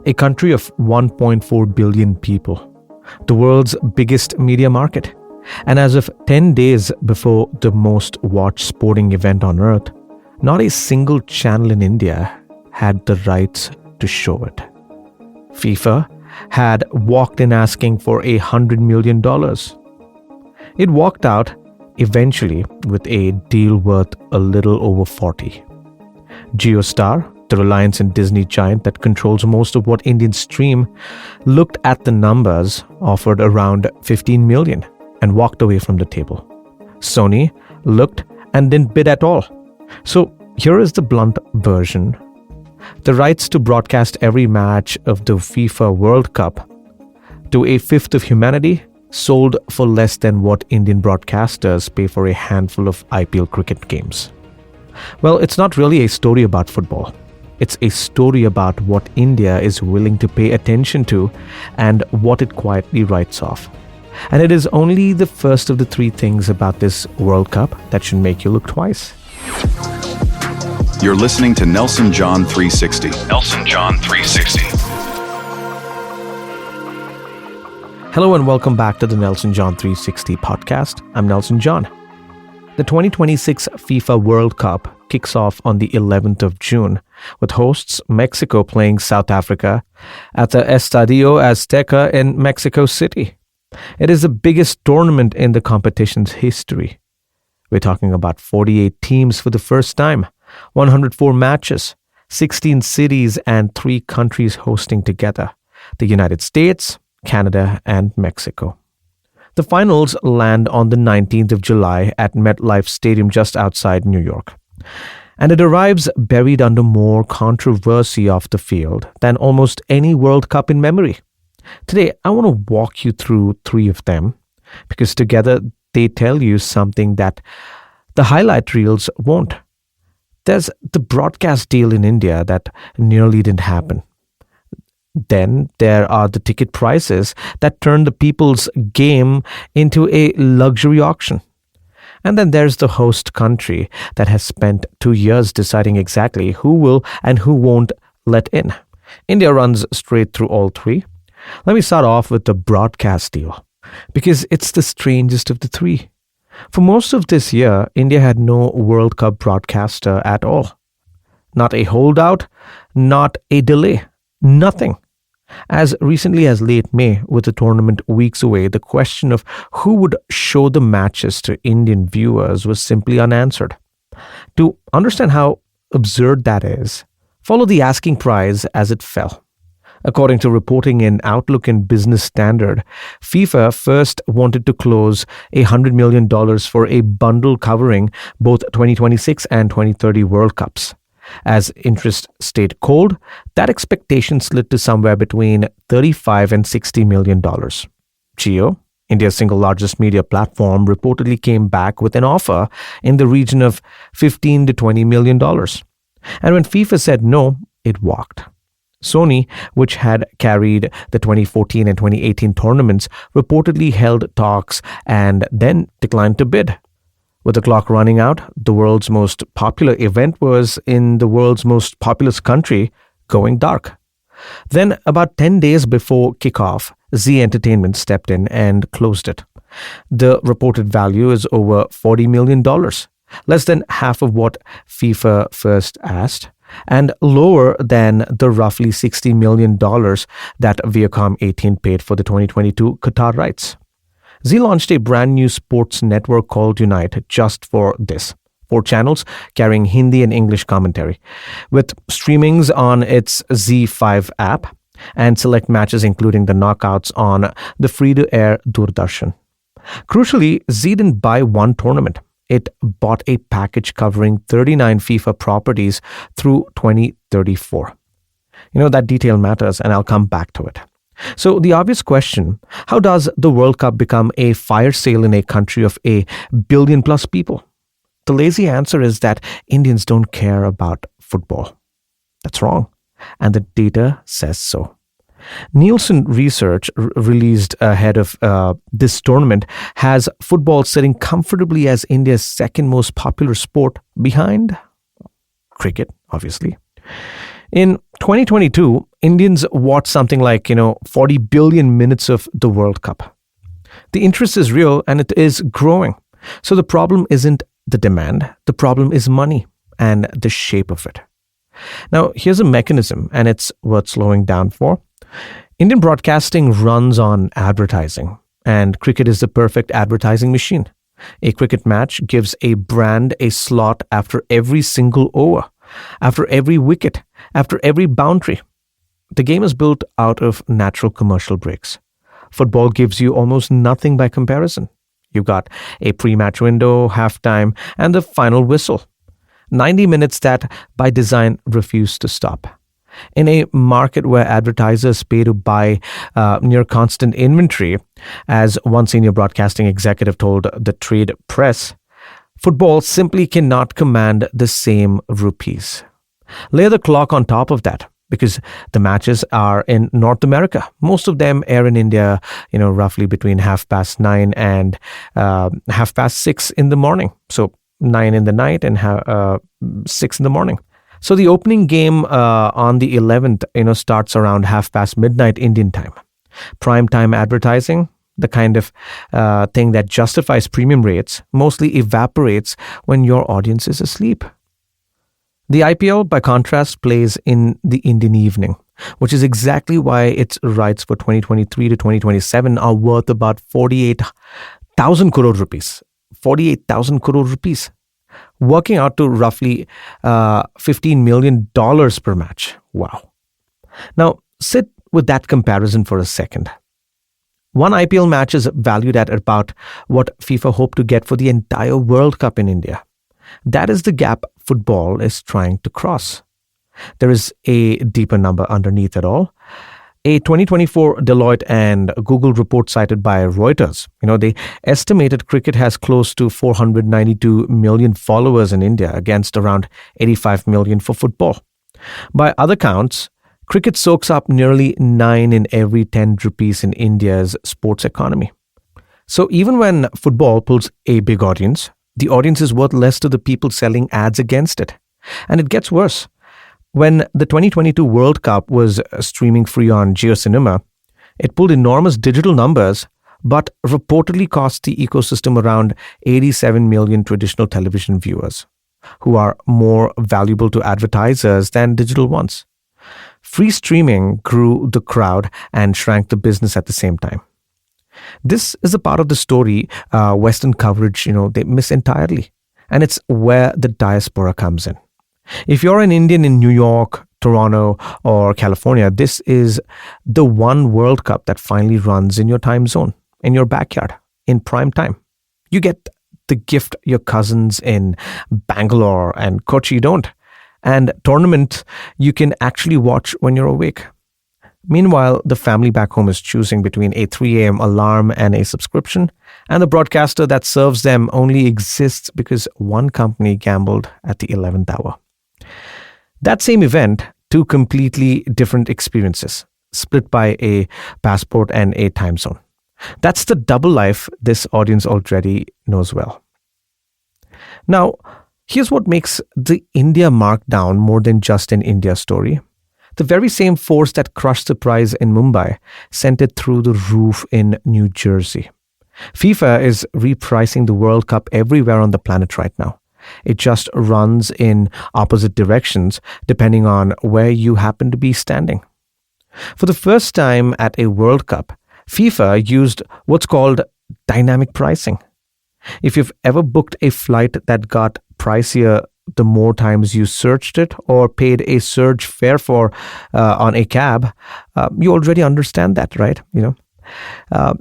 a country of 1.4 billion people, the world's biggest media market. And as of 10 days before the most watched sporting event on earth, not a single channel in India had the rights to show it. FIFA had walked in asking for $100 million. It walked out eventually with a deal worth a little over 40. JioStar, the Reliance and Disney giant that controls most of what Indians stream, looked at the numbers, offered around 15 million, and walked away from the table. Sony looked and didn't bid at all. So here is the blunt version. The rights to broadcast every match of the FIFA World Cup to a fifth of humanity sold for less than what Indian broadcasters pay for a handful of IPL cricket games. Well, it's not really a story about football. It's a story about what India is willing to pay attention to and what it quietly writes off. And it is only the first of the three things about this World Cup that should make you look twice. You're listening to Nelson John 360. Nelson John 360. Hello and welcome back to the Nelson John 360 podcast. I'm Nelson John. The 2026 FIFA World Cup kicks off on the 11th of June, with hosts Mexico playing South Africa at the Estadio Azteca in Mexico City. It is the biggest tournament in the competition's history. We're talking about 48 teams for the first time, 104 matches, 16 cities and 3 countries hosting together: the United States, Canada, and Mexico. The finals land on the 19th of July at MetLife Stadium just outside New York. And it arrives buried under more controversy off the field than almost any World Cup in memory. Today, I want to walk you through 3 of them, because together they tell you something that the highlight reels won't. There's the broadcast deal in India that nearly didn't happen. Then there are the ticket prices that turn the people's game into a luxury auction. And then there's the host country that has spent 2 years deciding exactly who will and who won't let in. India runs straight through all 3. Let me start off with the broadcast deal, because it's the strangest of the 3. For most of this year, India had no World Cup broadcaster at all. Not a holdout, not a delay, nothing. As recently as late May, with the tournament weeks away, the question of who would show the matches to Indian viewers was simply unanswered. To understand how absurd that is, follow the asking price as it fell. According to reporting in Outlook and Business Standard, FIFA first wanted to close $100 million for a bundle covering both 2026 and 2030 World Cups. As interest stayed cold, that expectation slid to somewhere between $35 and $60 million. Jio, India's single largest media platform, reportedly came back with an offer in the region of $15 to $20 million. And when FIFA said no, it walked. Sony, which had carried the 2014 and 2018 tournaments, reportedly held talks and then declined to bid. With the clock running out, the world's most popular event was in the world's most populous country going dark. Then, about 10 days before kickoff, Zee Entertainment stepped in and closed it. The reported value is over $40 million, less than half of what FIFA first asked, and lower than the roughly $60 million that Viacom 18 paid for the 2022 Qatar rights. Zee launched a brand new sports network called Unite just for this. 4 channels carrying Hindi and English commentary, with streamings on its Z5 app and select matches including the knockouts on the free-to-air Doordarshan. Crucially, Zee didn't buy one tournament. It bought a package covering 39 FIFA properties through 2034. That detail matters, and I'll come back to it. So the obvious question, how does the World Cup become a fire sale in a country of a billion plus people? The lazy answer is that Indians don't care about football. That's wrong, and the data says so. Nielsen research released ahead of this tournament has football sitting comfortably as India's second most popular sport, behind cricket, obviously. In 2022, Indians watch something like, 40 billion minutes of the World Cup. The interest is real and it is growing. So the problem isn't the demand, the problem is money and the shape of it. Now, here's a mechanism, and it's worth slowing down for. Indian broadcasting runs on advertising, and cricket is the perfect advertising machine. A cricket match gives a brand a slot after every single over, after every wicket, after every boundary. The game is built out of natural commercial breaks. Football gives you almost nothing by comparison. You've got a pre-match window, halftime, and the final whistle. 90 minutes that, by design, refuse to stop. In a market where advertisers pay to buy near constant inventory, as one senior broadcasting executive told the trade press, football simply cannot command the same rupees. Lay the clock on top of that, because the matches are in North America. Most of them air in India, roughly between 9:30 and 6:30 in the morning. So 9 in the night and 6 in the morning. So the opening game on the 11th, starts around midnight Indian time. Prime time advertising, the kind of thing that justifies premium rates, mostly evaporates when your audience is asleep. The IPL, by contrast, plays in the Indian evening, which is exactly why its rights for 2023 to 2027 are worth about 48,000 crore rupees. 48,000 crore rupees, working out to roughly $15 million per match. Wow. Now, sit with that comparison for a second. One IPL match is valued at about what FIFA hoped to get for the entire World Cup in India. That is the gap football is trying to cross. There is a deeper number underneath it all. A 2024 Deloitte and Google report cited by Reuters, they estimated cricket has close to 492 million followers in India against around 85 million for football. By other counts, cricket soaks up nearly 9 in every 10 rupees in India's sports economy. So even when football pulls a big audience, the audience is worth less to the people selling ads against it. And it gets worse. When the 2022 World Cup was streaming free on JioCinema, it pulled enormous digital numbers, but reportedly cost the ecosystem around 87 million traditional television viewers, who are more valuable to advertisers than digital ones. Free streaming grew the crowd and shrank the business at the same time. This is a part of the story Western coverage, they miss entirely. And it's where the diaspora comes in. If you're an Indian in New York, Toronto, or California, this is the one World Cup that finally runs in your time zone, in your backyard, in prime time. You get the gift your cousins in Bangalore and Kochi don't. And tournament you can actually watch when you're awake. Meanwhile, the family back home is choosing between a 3 a.m. alarm and a subscription, and the broadcaster that serves them only exists because one company gambled at the 11th hour. That same event, two completely different experiences, split by a passport and a time zone. That's the double life this audience already knows well. Now, here's what makes the India markdown more than just an India story. The very same force that crushed the prize in Mumbai sent it through the roof in New Jersey. FIFA is repricing the World Cup everywhere on the planet right now. It just runs in opposite directions depending on where you happen to be standing. For the first time at a World Cup, FIFA used what's called dynamic pricing. If you've ever booked a flight that got pricier the more times you searched it or paid a surge fare for on a cab, you already understand that, right? An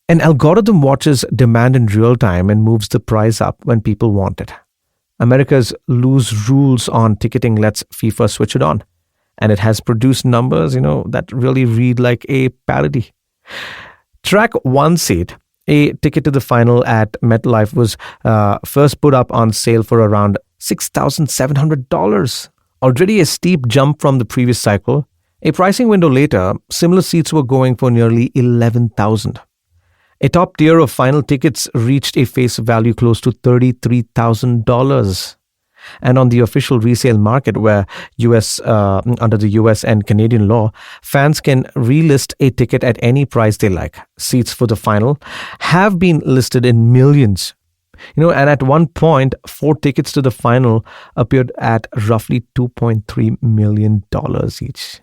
algorithm watches demand in real time and moves the price up when people want it. America's loose rules on ticketing lets FIFA switch it on, and it has produced numbers, that really read like a parody. Track one seat. A ticket to the final at MetLife was first put up on sale for around $6,700, already a steep jump from the previous cycle. A pricing window later, similar seats were going for nearly $11,000. A top tier of final tickets reached a face value close to $33,000. And on the official resale market, where under the US and Canadian law, fans can relist a ticket at any price they like. Seats for the final have been listed in millions. And at one point, 4 tickets to the final appeared at roughly $2.3 million each.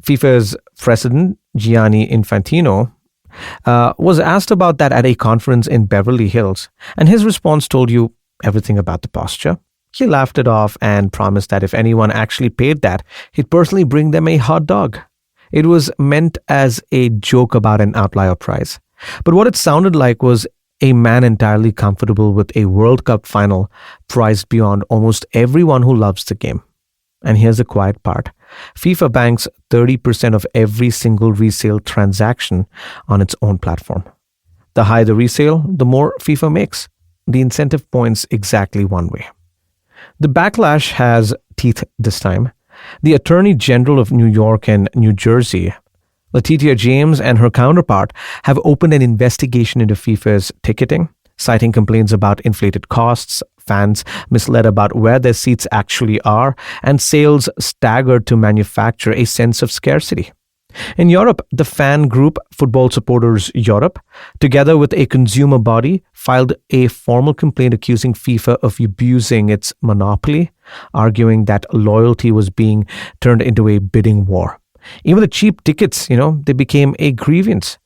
FIFA's president, Gianni Infantino, was asked about that at a conference in Beverly Hills, and his response told you everything about the posture. He laughed it off and promised that if anyone actually paid that, he'd personally bring them a hot dog. It was meant as a joke about an outlier price. But what it sounded like was a man entirely comfortable with a World Cup final priced beyond almost everyone who loves the game. And here's the quiet part. FIFA banks 30% of every single resale transaction on its own platform. The higher the resale, the more FIFA makes. The incentive points exactly one way. The backlash has teeth this time. The Attorney General of New York and New Jersey, Letitia James, and her counterpart have opened an investigation into FIFA's ticketing, citing complaints about inflated costs, fans misled about where their seats actually are, and sales staggered to manufacture a sense of scarcity. In Europe, the fan group Football Supporters Europe, together with a consumer body, filed a formal complaint accusing FIFA of abusing its monopoly, arguing that loyalty was being turned into a bidding war. Even the cheap tickets, they became a grievance.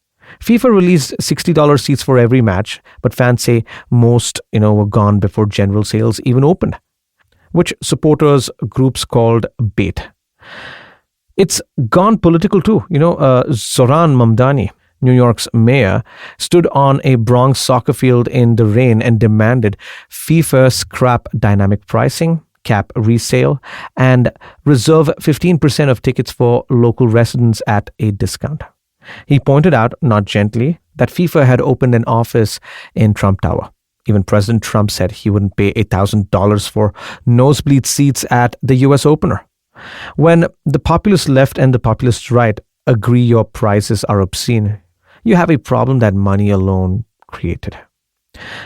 FIFA released $60 seats for every match, but fans say most, were gone before general sales even opened, which supporters groups called bait. It's gone political too. Zoran Mamdani, New York's mayor, stood on a Bronx soccer field in the rain and demanded FIFA scrap dynamic pricing, cap resale, and reserve 15% of tickets for local residents at a discount. He pointed out, not gently, that FIFA had opened an office in Trump Tower. Even President Trump said he wouldn't pay $1,000 for nosebleed seats at the US opener. When the populist left and the populist right agree your prices are obscene, you have a problem that money alone created.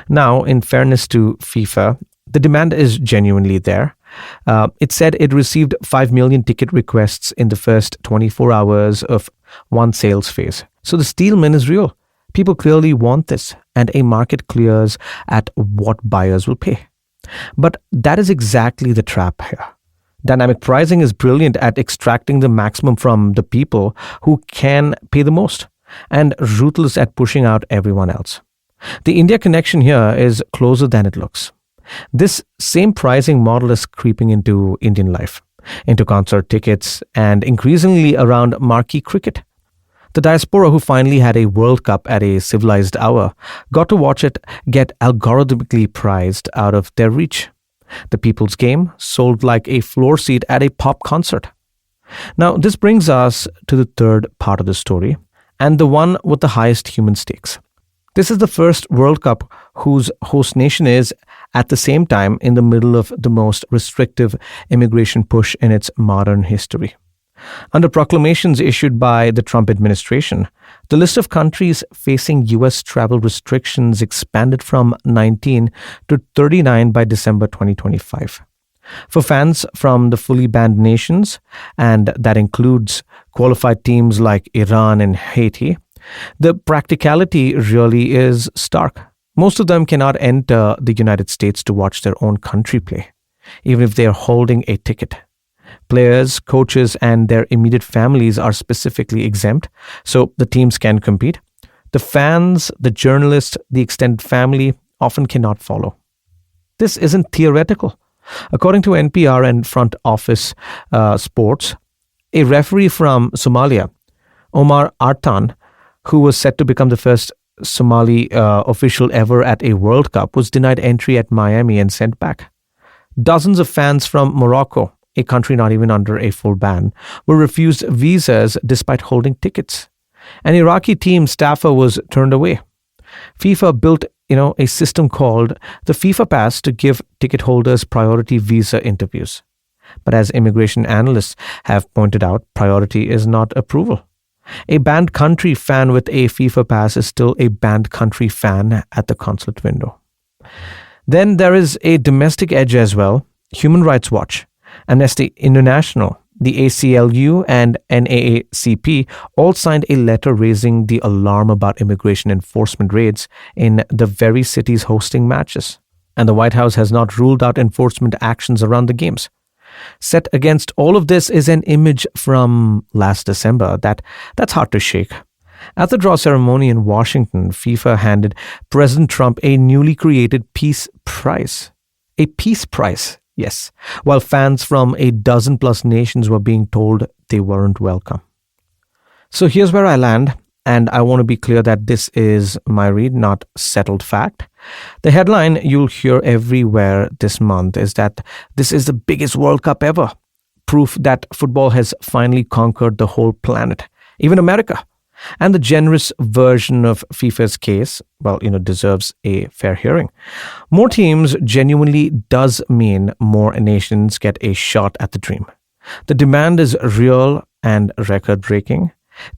Now, in fairness to FIFA, the demand is genuinely there. It said it received 5 million ticket requests in the first 24 hours of one sales phase. So the steelman is real. People clearly want this, and a market clears at what buyers will pay. But that is exactly the trap here. Dynamic pricing is brilliant at extracting the maximum from the people who can pay the most, and ruthless at pushing out everyone else. The India connection here is closer than it looks. This same pricing model is creeping into Indian life, into concert tickets, and increasingly around marquee cricket. The diaspora, who finally had a World Cup at a civilized hour, got to watch it get algorithmically priced out of their reach. The people's game sold like a floor seat at a pop concert. Now, this brings us to the third part of the story, and the one with the highest human stakes. This is the first World Cup whose host nation is, at the same time, in the middle of the most restrictive immigration push in its modern history. Under proclamations issued by the Trump administration, the list of countries facing U.S. travel restrictions expanded from 19 to 39 by December 2025. For fans from the fully banned nations, and that includes qualified teams like Iran and Haiti, the practicality really is stark. Most of them cannot enter the United States to watch their own country play, even if they are holding a ticket. Players, coaches, and their immediate families are specifically exempt, so the teams can compete. The fans, the journalists, the extended family often cannot follow. This isn't theoretical. According to NPR and Front Office Sports, a referee from Somalia, Omar Artan, who was set to become the first Somali official ever at a World Cup, was denied entry at Miami and sent back. Dozens of fans from Morocco, a country not even under a full ban, were refused visas despite holding tickets. An Iraqi team staffer was turned away. FIFA built, a system called the FIFA Pass to give ticket holders priority visa interviews. But as immigration analysts have pointed out, priority is not approval. A banned country fan with a FIFA Pass is still a banned country fan at the consulate window. Then there is a domestic edge as well. Human Rights Watch, Amnesty International, the ACLU and NAACP all signed a letter raising the alarm about immigration enforcement raids in the very cities hosting matches. And the White House has not ruled out enforcement actions around the games. Set against all of this is an image from last December that's hard to shake. At the draw ceremony in Washington, FIFA handed President Trump a newly created peace prize. A peace prize, yes, while fans from a dozen plus nations were being told they weren't welcome. So here's where I land, and I want to be clear that this is my read, not settled fact. The headline you'll hear everywhere this month is that this is the biggest World Cup ever. Proof that football has finally conquered the whole planet, even America. And the generous version of FIFA's case, deserves a fair hearing. More teams genuinely does mean more nations get a shot at the dream. The demand is real and record-breaking.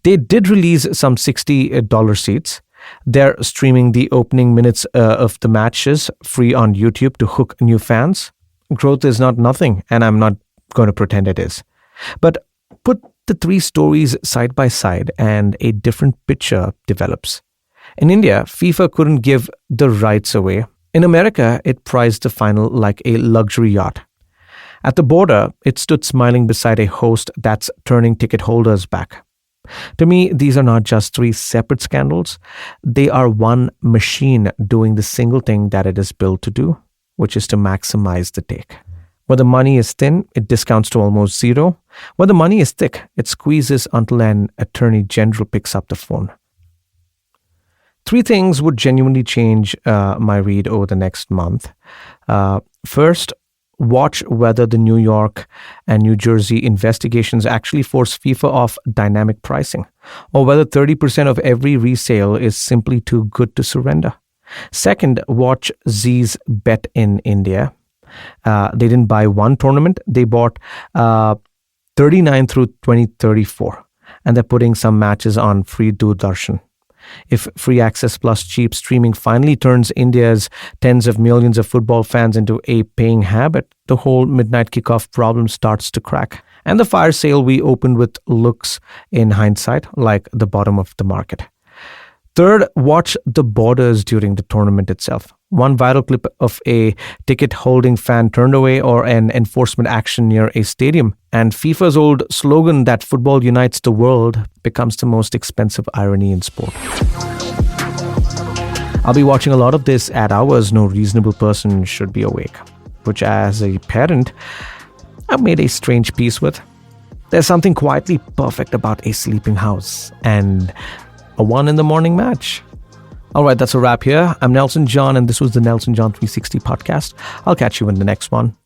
They did release some $60 seats. They're streaming the opening minutes of the matches free on YouTube to hook new fans. Growth is not nothing, and I'm not going to pretend it is. But put the three stories side by side and a different picture develops. In India, FIFA couldn't give the rights away. In America, it priced the final like a luxury yacht. At the border, it stood smiling beside a host that's turning ticket holders back. To me, these are not just three separate scandals. They are one machine doing the single thing that it is built to do, which is to maximize the take. Where the money is thin, it discounts to almost zero. Where the money is thick, it squeezes until an attorney general picks up the phone. Three things would genuinely change my read over the next month. First, watch whether the New York and New Jersey investigations actually force FIFA off dynamic pricing, or whether 30% of every resale is simply too good to surrender. Second, watch Z's bet in India. They didn't buy one tournament, they bought 39 through 2034, and they're putting some matches on free Doordarshan. If free access plus cheap streaming finally turns India's tens of millions of football fans into a paying habit, the whole midnight kickoff problem starts to crack. And the fire sale we opened with looks, in hindsight, like the bottom of the market. Third, watch the borders during the tournament itself. One viral clip of a ticket-holding fan turned away or an enforcement action near a stadium, and FIFA's old slogan that football unites the world becomes the most expensive irony in sport. I'll be watching a lot of this at hours no reasonable person should be awake, which as a parent, I've made a strange peace with. There's something quietly perfect about a sleeping house and a 1 a.m. match. All right, that's a wrap here. I'm Nelson John, and this was the Nelson John 360 podcast. I'll catch you in the next one.